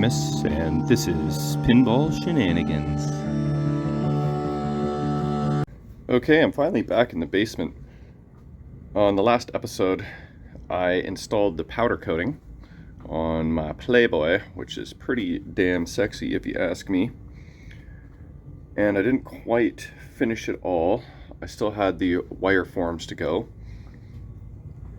Primus, and this is Pinball Shenanigans. Okay, I'm finally back in the basement. On the last episode, I installed the powder coating on my Playboy, which is pretty damn sexy if you ask me. And I didn't quite finish it all. I still had the wire forms to go.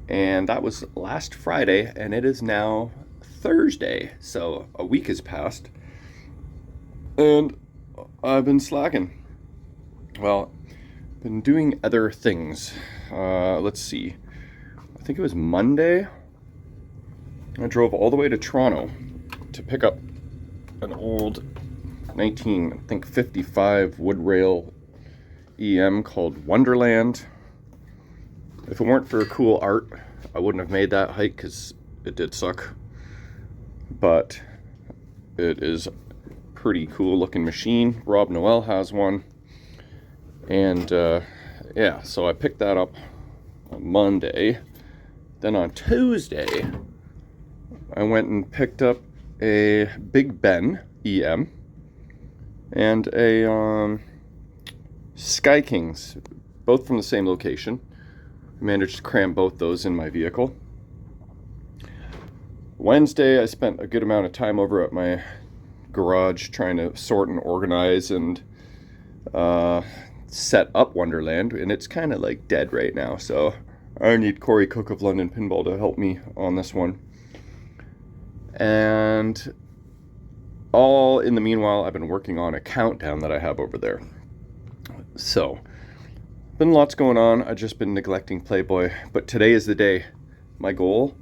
And that was last Friday, and it is now Thursday, so a week has passed, and I've been slacking. Well, been doing other things. Let's see. I think it was Monday. I drove all the way to Toronto to pick up an old 1955 wood rail EM called Wonderland. If it weren't for cool art, I wouldn't have made that hike because it did suck. But it is a pretty cool looking machine. Rob Noel has one. And yeah, so I picked that up on Monday. Then on Tuesday, I went and picked up a Big Ben EM and a Sky Kings, both from the same location. I managed to cram both those in my vehicle. Wednesday, I spent a good amount of time over at my garage trying to sort and organize and set up Wonderland, and it's kind of like dead right now, so I need Corey Cook of London Pinball to help me on this one. And all in the meanwhile, I've been working on a countdown that I have over there. So, been lots going on. I've just been neglecting Playboy, but today is the day. My goal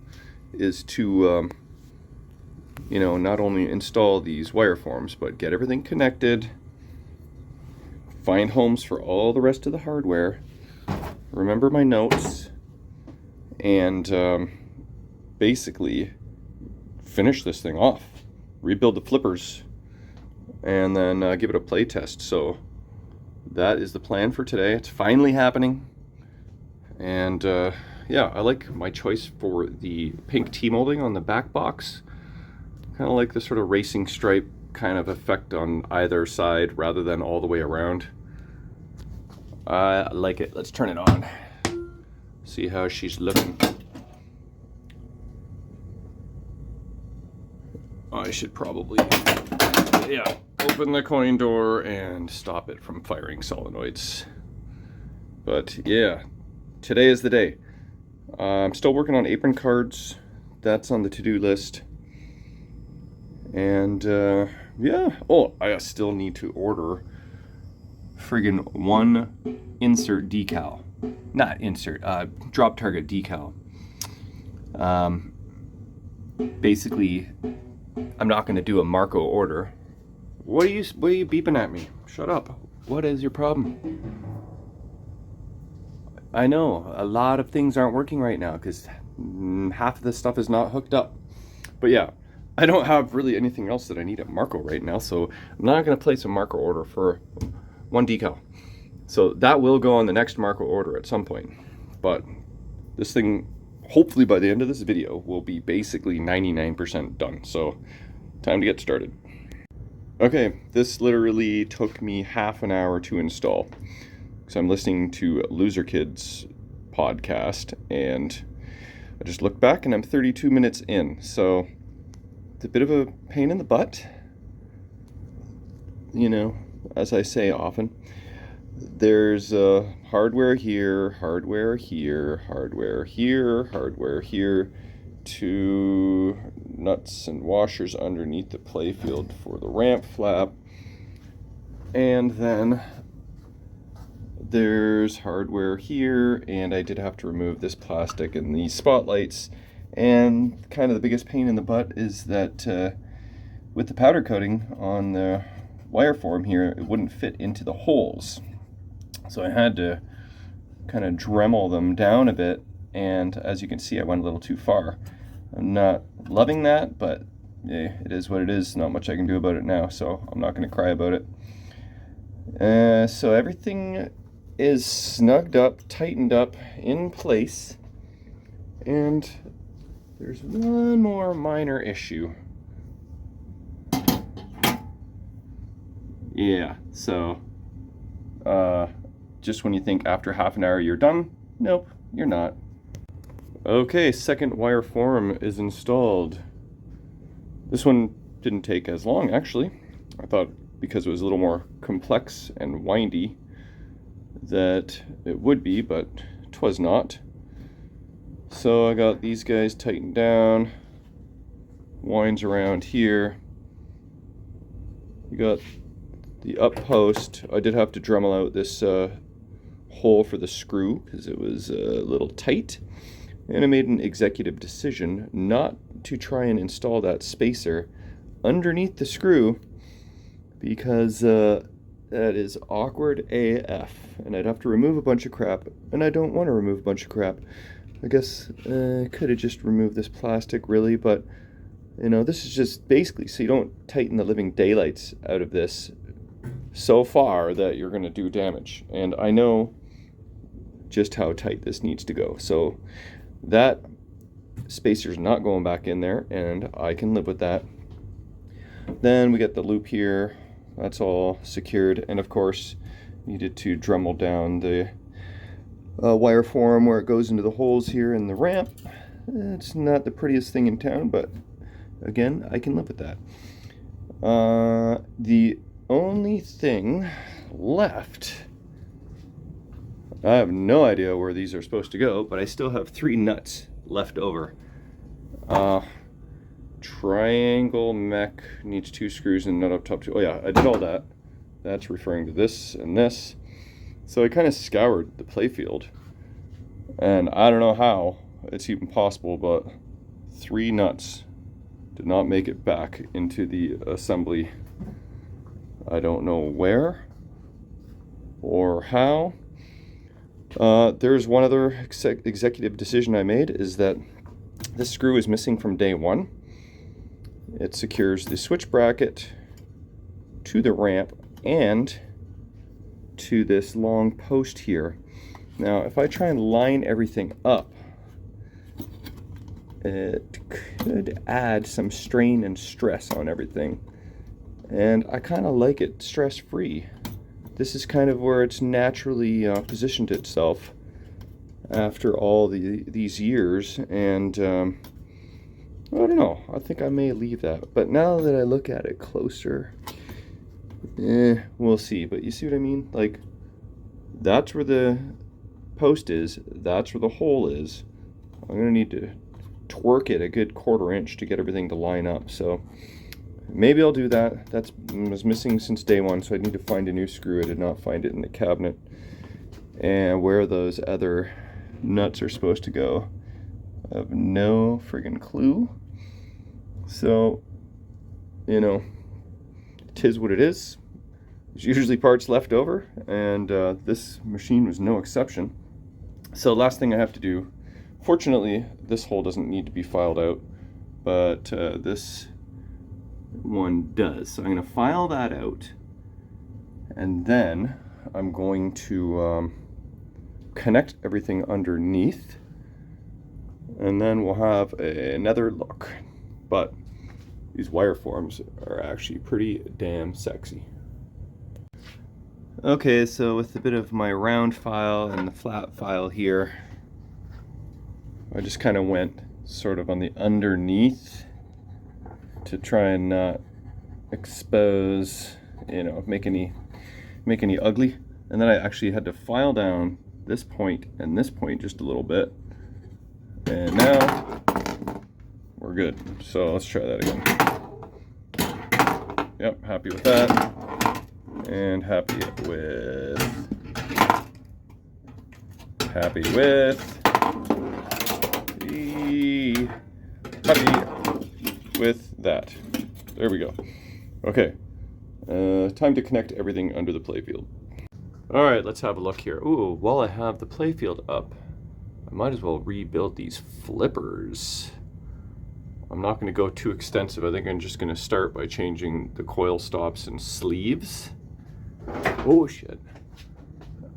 is to, not only install these wire forms, but get everything connected, find homes for all the rest of the hardware, remember my notes, and basically finish this thing off, rebuild the flippers, and then give it a play test. So that is the plan for today. It's finally happening. And yeah, I like my choice for the pink T-molding on the back box. Kind of like the sort of racing stripe kind of effect on either side rather than all the way around. I like it. Let's turn it on. See how she's looking. I should probably, open the coin door and stop it from firing solenoids. But yeah, today is the day. I'm still working on apron cards. That's on the to-do list. And yeah, I still need to order friggin' one insert decal. Not insert, drop target decal. Basically, I'm not going to do a Marco order. What are you beeping at me? Shut up. What is your problem? I know, a lot of things aren't working right now because half of this stuff is not hooked up. But yeah, I don't have really anything else that I need at Marco right now, so I'm not going to place a Marco order for one decal. So that will go on the next Marco order at some point. But this thing, hopefully by the end of this video, will be basically 99% done. So time to get started. Okay, this literally took me half an hour to install. So I'm listening to Loser Kids podcast, and I just looked back and I'm 32 minutes in. So it's a bit of a pain in the butt. As I say often, there's hardware here, hardware here, hardware here, hardware here, two nuts and washers underneath the playfield for the ramp flap, and then there's hardware here, and I did have to remove this plastic and these spotlights. And kind of the biggest pain in the butt is that with the powder coating on the wire form here, it wouldn't fit into the holes. So I had to kind of Dremel them down a bit, and as you can see, I went a little too far. I'm not loving that, but yeah, it is what it is. Not much I can do about it now, so I'm not going to cry about it. So everything is snugged up, tightened up, in place, and there's one more minor issue. Yeah, so just when you think after half an hour you're done, nope, you're not. Okay, second wire form is installed. This one didn't take as long, actually. I thought because it was a little more complex and windy that it would be, but 'twas not. So I got these guys tightened down, winds around here. You got the up post. I did have to Dremel out this hole for the screw because it was a little tight, and I made an executive decision not to try and install that spacer underneath the screw because that is awkward AF, and I'd have to remove a bunch of crap, and I don't want to remove a bunch of crap. I guess I could have just removed this plastic, really, but you know, this is just basically so you don't tighten the living daylights out of this so far that you're going to do damage. And I know just how tight this needs to go. So that spacer's not going back in there, and I can live with that. Then we get the loop here. That's all secured. And of course, needed to Dremel down the wire form where it goes into the holes here in the ramp. It's not the prettiest thing in town, but again, I can live with that. The only thing left, I have no idea where these are supposed to go, but I still have 3 nuts left over. Triangle mech needs 2 screws and nut up top 2. Oh yeah, I did all that. That's referring to this and this. So I kind of scoured the playfield, and I don't know how it's even possible, but 3 nuts did not make it back into the assembly. I don't know where or how. There's one other executive decision I made, is that this screw is missing from day 1. It secures the switch bracket to the ramp and to this long post here. Now, if I try and line everything up, it could add some strain and stress on everything. And I kind of like it stress-free. This is kind of where it's naturally positioned itself after all these years, and I don't know, I think I may leave that. But now that I look at it closer, we'll see. But you see what I mean? Like, that's where the post is, that's where the hole is. I'm gonna need to twerk it a good 1/4 inch to get everything to line up. So maybe I'll do that. That was missing since day 1, so I need to find a new screw. I did not find it in the cabinet. And where those other nuts are supposed to go, I have no friggin' clue. So, you know, 'tis what it is. There's usually parts left over, and this machine was no exception. So last thing I have to do, fortunately this hole doesn't need to be filed out, but this one does. So I'm going to file that out, and then I'm going to connect everything underneath, and then we'll have another look. But these wire forms are actually pretty damn sexy. Okay, so with a bit of my round file and the flat file here, I just kind of went sort of on the underneath to try and not expose, you know, make any ugly. And then I actually had to file down this point and this point just a little bit, and now we're good. So let's try that again. Yep, happy with that, and happy with that. There we go. Okay, time to connect everything under the playfield. All right, let's have a look here. Ooh, while I have the playfield up, I might as well rebuild these flippers. I'm not going to go too extensive. I think I'm just going to start by changing the coil stops and sleeves. Oh shit.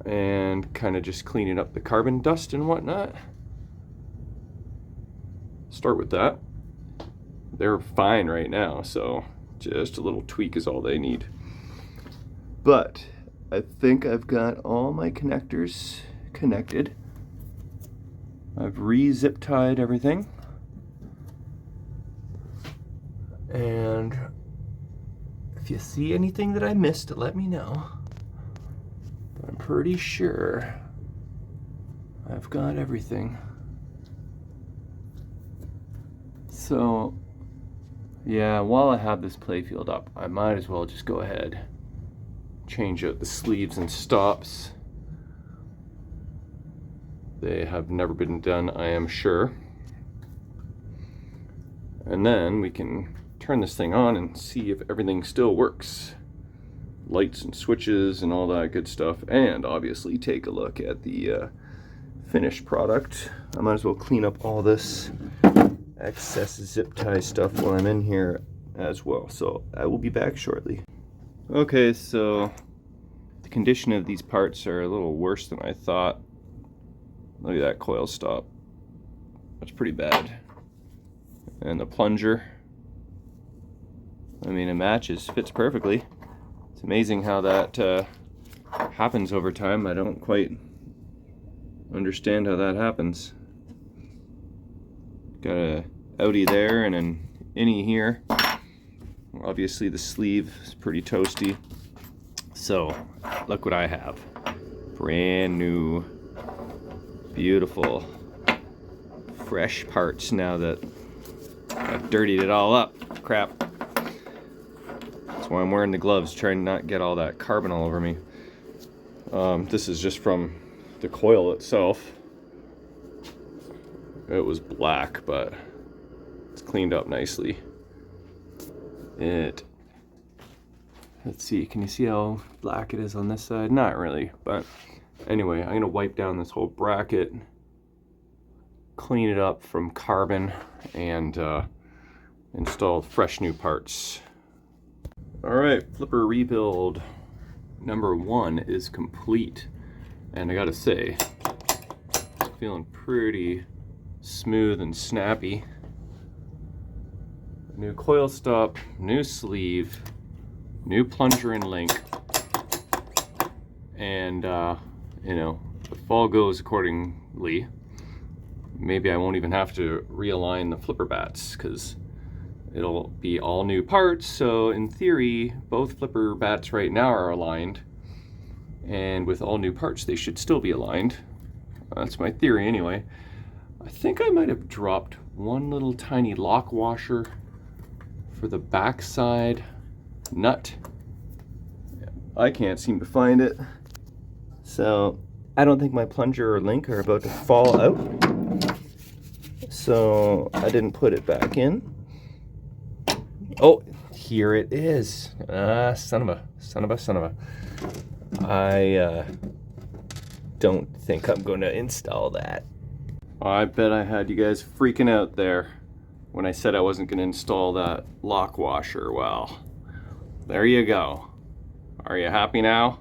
And kind of just cleaning up the carbon dust and whatnot. Start with that. They're fine right now, so just a little tweak is all they need. but I think I've got all my connectors connected. I've re-zip tied everything. And if you see anything that I missed, let me know. But I'm pretty sure I've got everything. So, yeah, while I have this playfield up, I might as well just go ahead, change out the sleeves and stops. They have never been done, I am sure. And then we can turn this thing on and see if everything still works. Lights and switches and all that good stuff. And obviously take a look at the finished product. I might as well clean up all this excess zip tie stuff while I'm in here as well. So I will be back shortly. Okay, so the condition of these parts are a little worse than I thought. Look at that coil stop. That's pretty bad. And the plunger, I mean, it matches, fits perfectly. It's amazing how that happens over time. I don't quite understand how that happens. Got a outie there and an innie here. Obviously the sleeve is pretty toasty. So look what I have. Brand new, beautiful, fresh parts now that I've dirtied it all up. Crap. That's why I'm wearing the gloves, trying to not get all that carbon all over me. This is just from the coil itself. It was black, but it's cleaned up nicely. Let's see, can you see how black it is on this side? Not really, but anyway, I'm gonna wipe down this whole bracket, clean it up from carbon, and install fresh new parts. All right, flipper rebuild number 1 is complete, and I gotta say, it's feeling pretty smooth and snappy. New coil stop, new sleeve, new plunger and link, and you know, if all goes accordingly, maybe I won't even have to realign the flipper bats because it'll be all new parts. So in theory, both flipper bats right now are aligned, and with all new parts they should still be aligned. That's my theory anyway. I think I might have dropped one little tiny lock washer for the backside nut. I can't seem to find it, so I don't think my plunger or link are about to fall out, so I didn't put it back in. Oh, here it is. Son of a. I don't think I'm going to install that. I bet I had you guys freaking out there when I said I wasn't going to install that lock washer. Well, there you go. Are you happy now?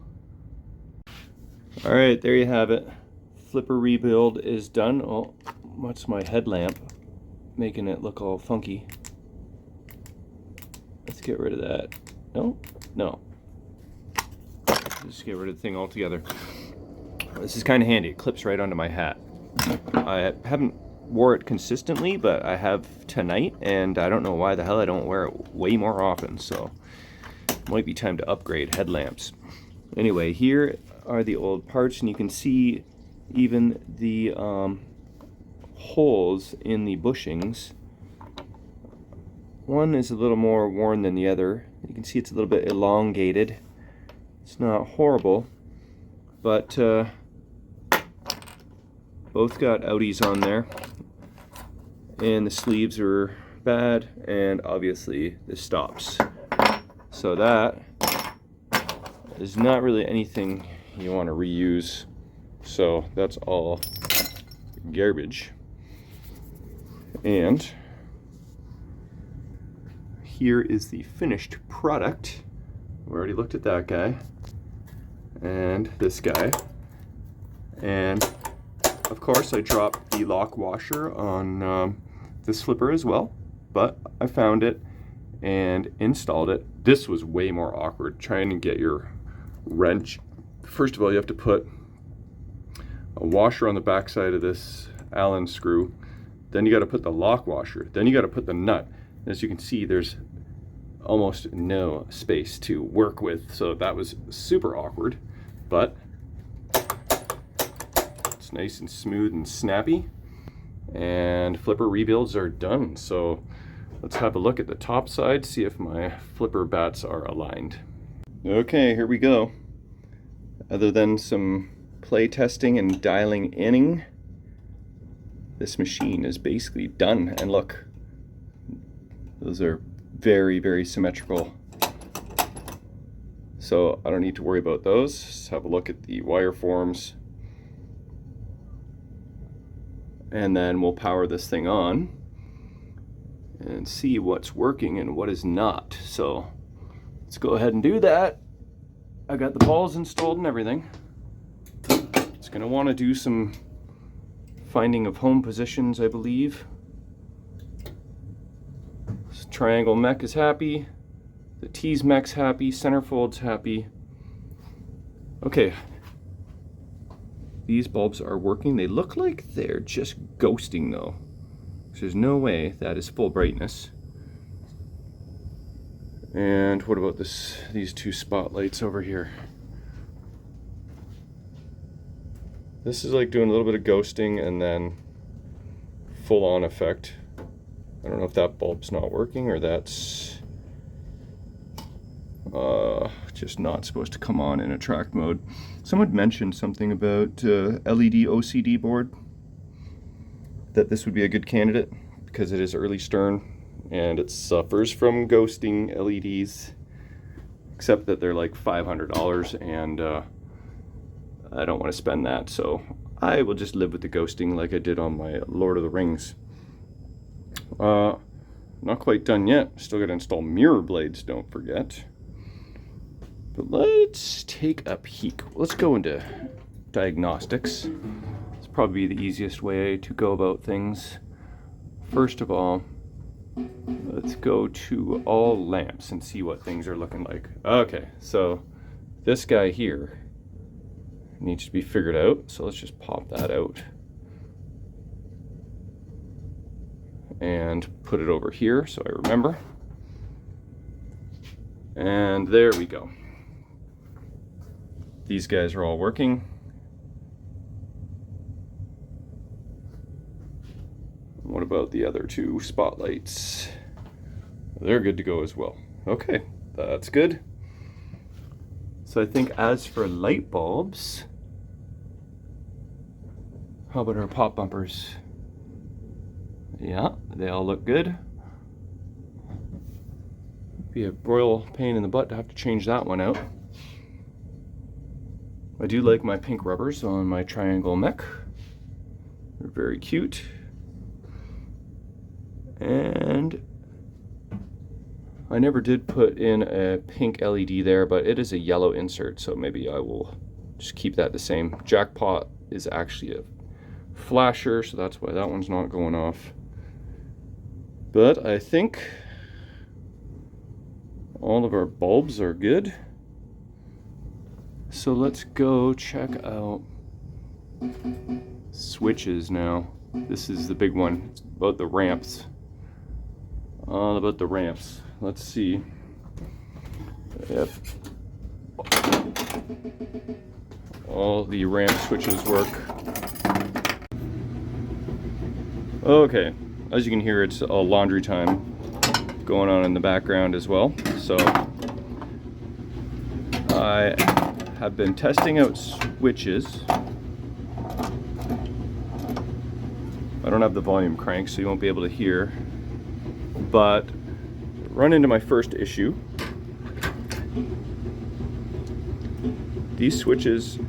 All right, there you have it. Flipper rebuild is done. Oh, what's my headlamp making it look all funky? Let's get rid of that. No. Just get rid of the thing altogether. This is kind of handy. It clips right onto my hat. I haven't wore it consistently, but I have tonight, and I don't know why the hell I don't wear it way more often, so it might be time to upgrade headlamps. Anyway, here are the old parts, and you can see even the holes in the bushings. One is a little more worn than the other. You can see it's a little bit elongated. It's not horrible, but both got outies on there, and the sleeves are bad, and obviously the stops. So that is not really anything you want to reuse, so that's all garbage. And here is the finished product. We already looked at that guy and this guy, and of course I dropped the lock washer on this flipper as well, but I found it and installed it. This was way more awkward, trying to get your wrench. First of all, you have to put a washer on the back side of this Allen screw. Then you got to put the lock washer. Then you got to put the nut. As you can see, there's almost no space to work with, so that was super awkward, but it's nice and smooth and snappy, and flipper rebuilds are done. So let's have a look at the top side, see if my flipper bats are aligned. Okay, here we go. Other than some play testing and dialing in, this machine is basically done. And look, those are very, very symmetrical. So I don't need to worry about those. Let's have a look at the wire forms. And then we'll power this thing on and see what's working and what is not. So let's go ahead and do that. I got the balls installed and everything. It's gonna want to do some finding of home positions, I believe. This triangle mech is happy. The tease mech's happy. Centerfold's happy. Okay. These bulbs are working. They look like they're just ghosting though. There's no way that is full brightness. And what about these two spotlights over here? This is like doing a little bit of ghosting and then full on effect. I don't know if that bulb's not working or that's just not supposed to come on in attract mode. Someone mentioned something about LED OCD board, that this would be a good candidate because it is early Stern and it suffers from ghosting LEDs, except that they're like $500 and I don't want to spend that, so I will just live with the ghosting like I did on my Lord of the Rings. Not quite done yet. Still got to install mirror blades, don't forget. But let's take a peek. Let's go into Diagnostics. It's probably the easiest way to go about things. First of all, let's go to all lamps and see what things are looking like. Okay, so this guy here needs to be figured out, so let's just pop that out and put it over here so I remember. And there we go. These guys are all working. What about the other two spotlights? They're good to go as well. Okay, that's good. So I think as for light bulbs, how about our pop bumpers? Yeah, they all look good. Be a royal pain in the butt to have to change that one out. I do like my pink rubbers on my triangle mech. They're very cute. And I never did put in a pink LED there, but it is a yellow insert, so maybe I will just keep that the same. Jackpot is actually a flasher, so that's why that one's not going off. But I think all of our bulbs are good. So let's go check out switches now. This is the big one. It's about the ramps. All about the ramps. Let's see if all the ramp switches work. Okay, as you can hear, it's all laundry time going on in the background as well. So I have been testing out switches. I don't have the volume cranked, so you won't be able to hear, but run into my first issue. These switches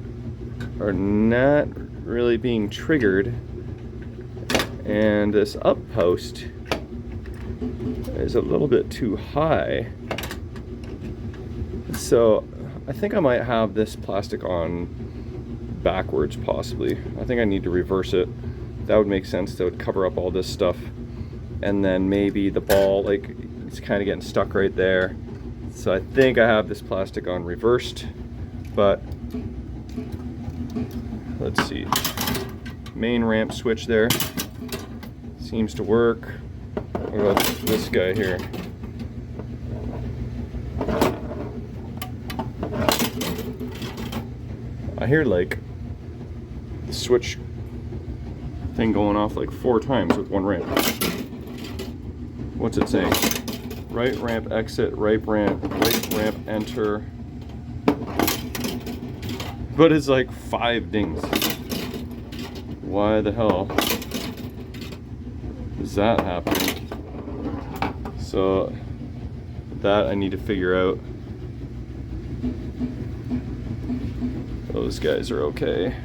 are not really being triggered, and this up post is a little bit too high. So I think I might have this plastic on backwards, possibly. I think I need to reverse it. That would make sense. That would cover up all this stuff. And then maybe the ball, like, it's kind of getting stuck right there. So I think I have this plastic on reversed. but let's see. Main ramp switch there seems to work. What about this guy here? I hear like the switch thing going off like 4 times with one ramp. What's it saying? Right ramp exit, right ramp enter. But it's like 5 dings. Why the hell is that happening? So that I need to figure out. Those guys are okay.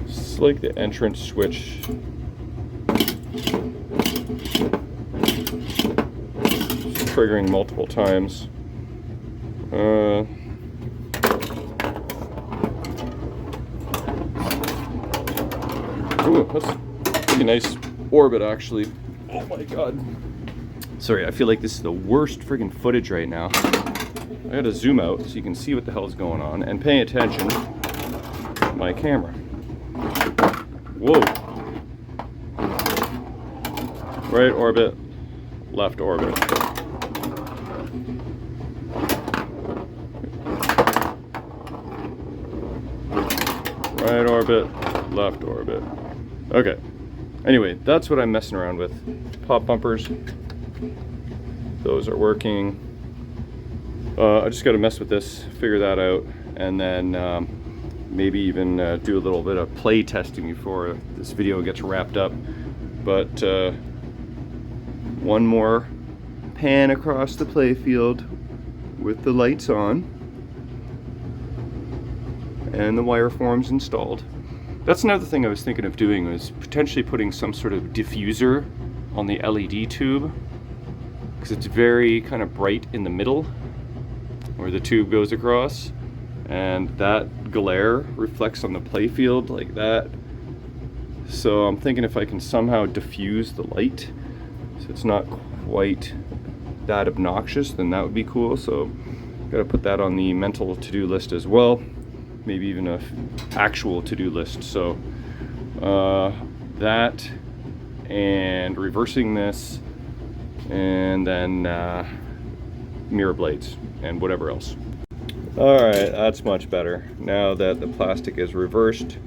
It's like the entrance switch. It's triggering multiple times. Ooh, that's a pretty nice orbit actually. Oh my god. Sorry, I feel like this is the worst friggin' footage right now. I gotta zoom out so you can see what the hell's going on and pay attention to my camera. Whoa. Right orbit, left orbit. Right orbit, left orbit. Okay. Anyway, that's what I'm messing around with. Pop bumpers. Those are working. I just got to mess with this, figure that out, and then maybe even do a little bit of play testing before this video gets wrapped up. But one more pan across the play field with the lights on and the wire forms installed. That's another thing I was thinking of doing, was potentially putting some sort of diffuser on the LED tube, because it's very kind of bright in the middle where the tube goes across, and that glare reflects on the playfield like that. So I'm thinking if I can somehow diffuse the light so it's not quite that obnoxious, then that would be cool. So gotta put that on the mental to-do list as well. Maybe even a actual to-do list. So that and reversing this, and then mirror blades and whatever else. All right, that's much better. Now that the plastic is reversed,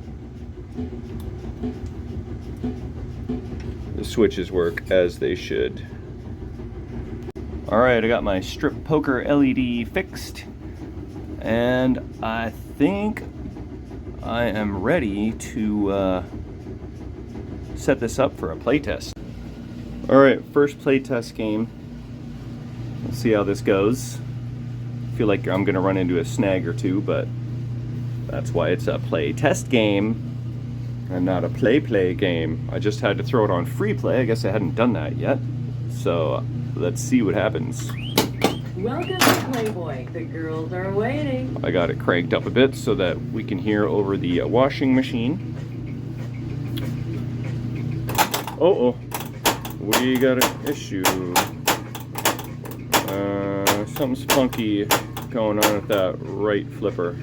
the switches work as they should. All right, I got my strip poker LED fixed, and I think I am ready to set this up for a playtest. All right, first playtest game. Let's see how this goes. I feel like I'm gonna run into a snag or two, but that's why it's a playtest game and not a play game. I just had to throw it on free play. I guess I hadn't done that yet. So let's see what happens. Welcome to Playboy. The girls are waiting. I got it cranked up a bit so that we can hear over the washing machine. Oh, we got an issue. Something's funky going on with that right flipper.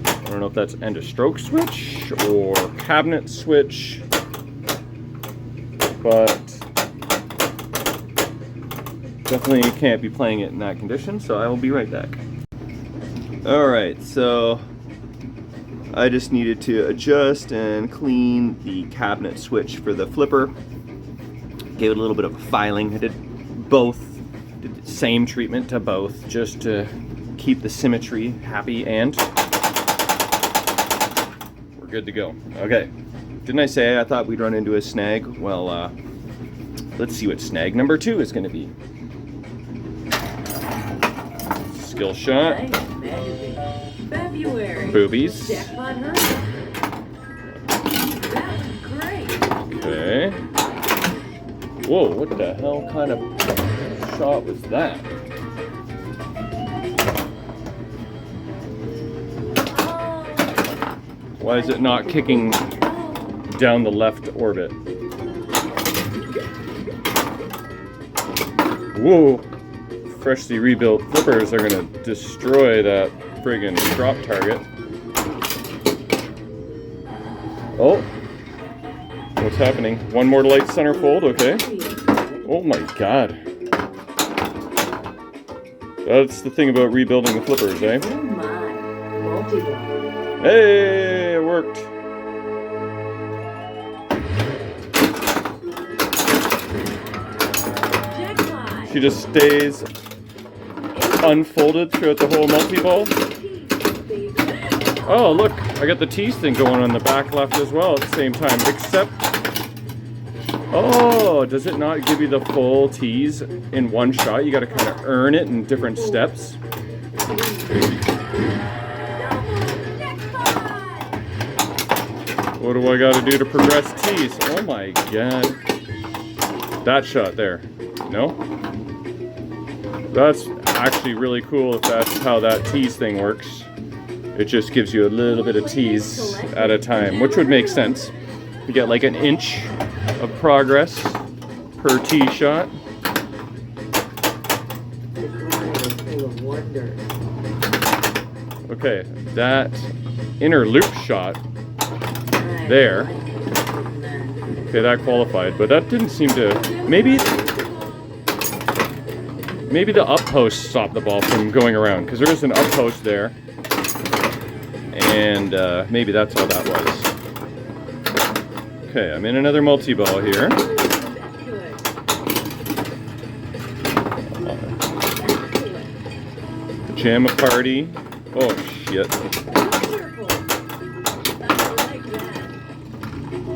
I don't know if that's end of stroke switch or cabinet switch, but definitely can't be playing it in that condition, so I will be right back. Alright, so I just needed to adjust and clean the cabinet switch for the flipper. Gave it a little bit of a filing. I did the same treatment to both, just to keep the symmetry happy, and we're good to go. Okay, didn't I say I thought we'd run into a snag? Well, let's see what snag number 2 is going to be. Skill shot. February. Boobies. Jackpot hunt. That's great. Okay. Whoa, what the hell kind of shot was that? Why is it not kicking down the left orbit? Whoa! Freshly rebuilt flippers are gonna destroy that friggin' drop target. Oh! What's happening? One more light center fold, okay. Oh my god. That's the thing about rebuilding the flippers, eh? Hey, it worked. She just stays unfolded throughout the whole multi-ball. Oh, look, I got the tease thing going on the back left as well at the same time, except... Oh, does it not give you the full tease in one shot? You gotta kind of earn it in different steps. What do I gotta do to progress tease? Oh my god. That shot there. No? That's actually really cool if that's how that tease thing works. It just gives you a little bit of tease at a time, which would make sense. You get like an inch of progress per tee shot. Okay, that inner loop shot there. Okay, that qualified, but that didn't seem to... Maybe the up post stopped the ball from going around, because there is an up post there. And maybe that's all that was. Okay, I'm in another multi-ball here. Pajama party. Oh, shit.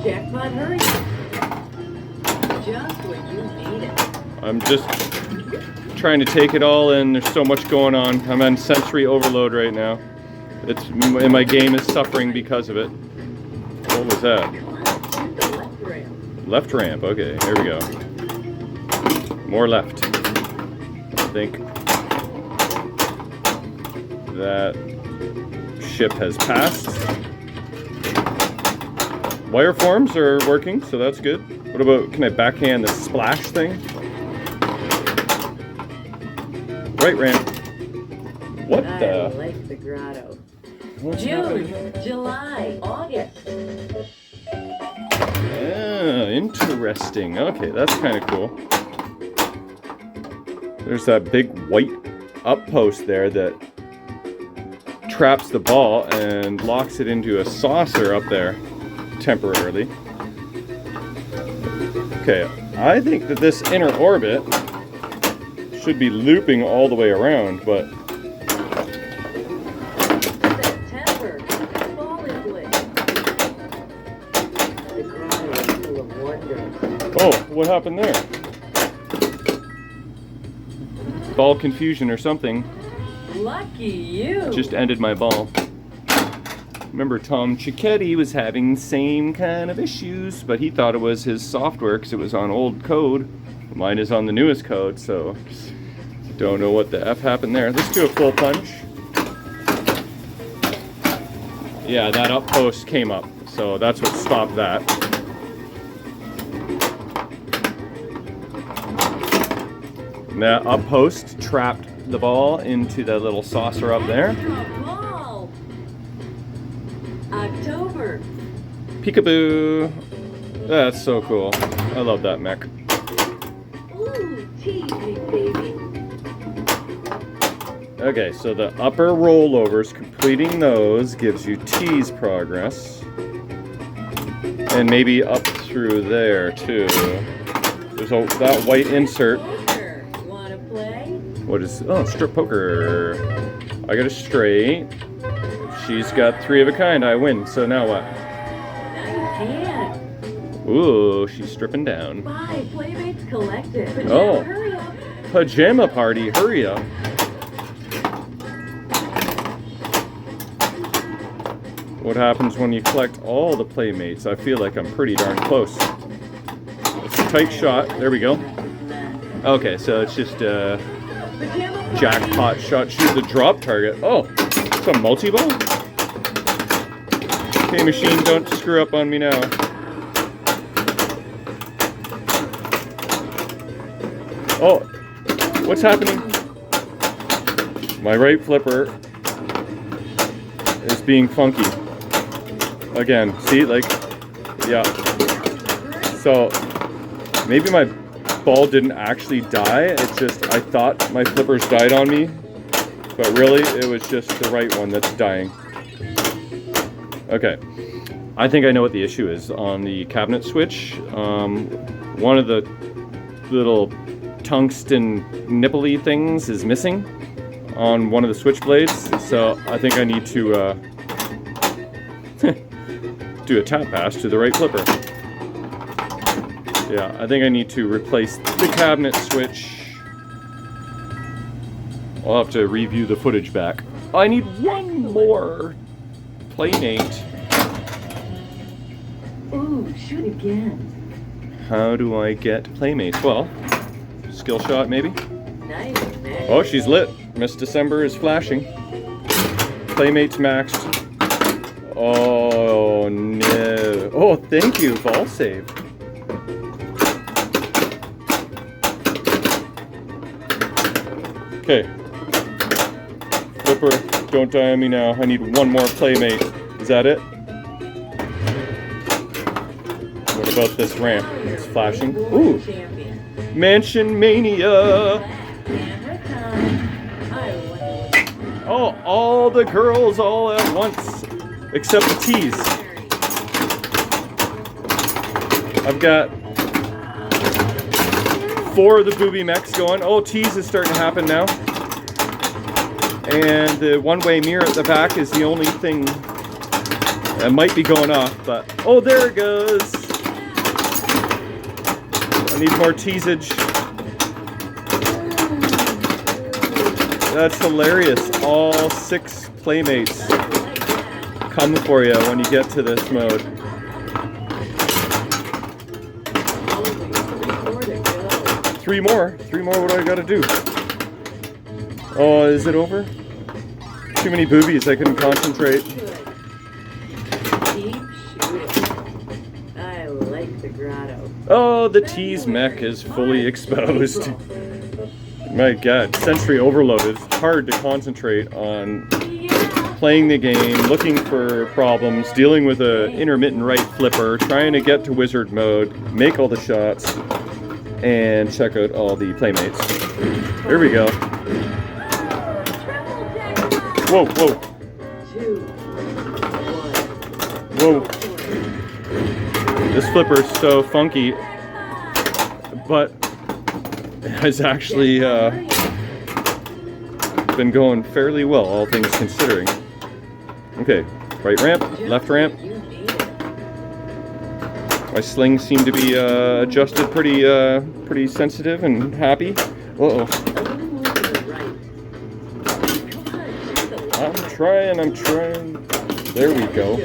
Jackpot, hurry. Just when you need it. I'm just trying to take it all in. There's so much going on. I'm on sensory overload right now. And my game is suffering because of it. What was that? Left ramp. Okay, here we go. More left. I think that ship has passed. Wire forms are working, so that's good. What about, can I backhand the splash thing? Right ramp. What the? I like the grotto. What's June, happening? July, August. Yeah, interesting. Okay, that's kind of cool. There's that big white up post there that traps the ball and locks it into a saucer up there temporarily. Okay, I think that this inner orbit should be looping all the way around, but September, fall into it. The grotto is full of wonders. oh, what happened there? Ball confusion or something. Lucky you. Just ended my ball. Remember, Tom Cicchetti was having the same kind of issues, but he thought it was his software because it was on old code. Mine is on the newest code, so don't know what the F happened there. Let's do a full punch. Yeah, that up post came up, so that's what stopped that. And that up post trapped the ball into the little saucer up there. Ball. October. Peekaboo! That's so cool. I love that mech. Ooh, teasy, baby. Okay, so the upper rollovers, completing those gives you tease progress. And maybe up through there too. There's that white insert. Poker. Wanna play? What is, oh, strip poker. I got a straight. She's got three of a kind, I win. So now what? Now you can. Ooh, she's stripping down. Bye, Playmates collected. Pajama, Oh. hurry up. Pajama party, hurry up. What happens when you collect all the Playmates? I feel like I'm pretty darn close. It's a tight shot. There we go. Okay, so it's just a Pajama party. jackpot shot. Shoot the drop target. Oh, it's a multi-ball? Okay, machine, don't screw up on me now. Oh, what's happening? My right flipper is being funky. Again, see, like, yeah. So, maybe my ball didn't actually die. It's just, I thought my flippers died on me. But really, it was just the right one that's dying. Okay. I think I know what the issue is on the cabinet switch. One of the little tungsten nipple-y things is missing on one of the switch blades. So I think I need to do a tap pass to the right flipper. Yeah, I think I need to replace the cabinet switch. I'll have to review the footage back. I need one more playmate. Ooh, shoot again. How do I get playmates? Well, skill shot maybe? Nice, man. Oh, she's lit. Miss December is flashing. Playmates maxed. Oh, no. Oh, thank you, ball save. Okay. Flipper, don't die on me now. I need one more playmate. Is that it? What about this ramp? It's flashing. Ooh! Mansion Mania! Oh, all the girls all at once. Except the T's. I've got 4 of the booby mechs going. Oh, T's is starting to happen now. And the one-way mirror at the back is the only thing that might be going off, but oh, there it goes. I need more teasage. That's hilarious. All 6 playmates come for you when you get to this mode. Three more. What do I gotta do? Oh, is it over? Too many boobies, I couldn't concentrate. Keep shooting. I like the grotto. Oh, the T's mech is fully exposed. My god, sensory overload. It's hard to concentrate on playing the game, looking for problems, dealing with an intermittent right flipper, trying to get to wizard mode, make all the shots, and check out all the playmates. There we go. Whoa, whoa. 2, 1. Whoa. This flipper's so funky, but it has actually been going fairly well, all things considering. Okay, right ramp, left ramp. My slings seem to be adjusted pretty sensitive and happy. Uh-oh. I'm trying. There we go.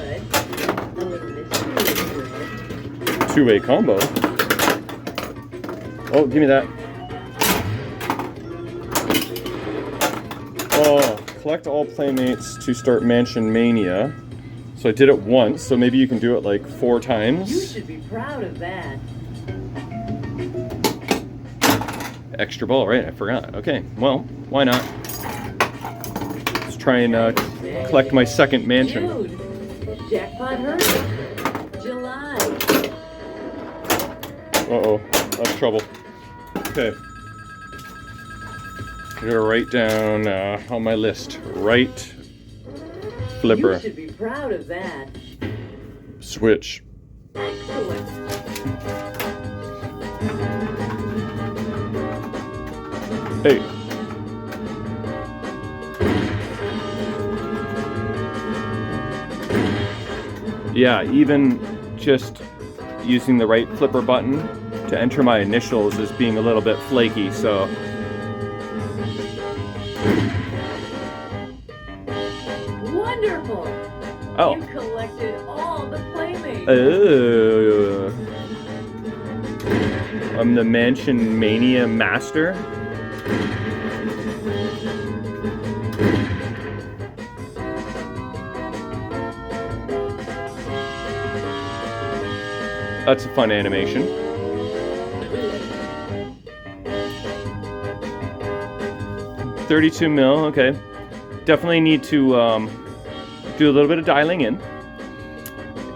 2-way combo. Oh, give me that. Oh, collect all playmates to start Mansion Mania. So I did it once, so maybe you can do it like 4 times. You should be proud of that. Extra ball, right? I forgot. Okay, well, why not? Let's try and collect my second mansion. Dude, jackpot hurt. July. Uh-oh, that's trouble. Okay. I'm gonna write down on my list. Right flipper. You should be proud of that. Switch. Excellent. Hey. Yeah, even just using the right flipper button to enter my initials is being a little bit flaky, so. Wonderful. Oh. You collected all the playmates. Oh. I'm the Mansion Mania master. That's a fun animation. $32 mil, okay. Definitely need to do a little bit of dialing in.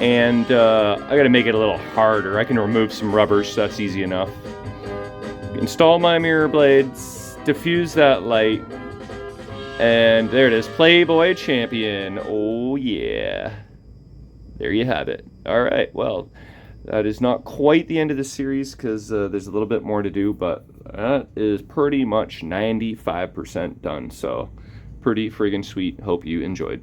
And I gotta make it a little harder. I can remove some rubbers, so that's easy enough. Install my mirror blades, diffuse that light, and there it is, Playboy Champion. Oh yeah. There you have it. Alright, well, that is not quite the end of the series because there's a little bit more to do, but that is pretty much 95% done, so pretty friggin' sweet. Hope you enjoyed.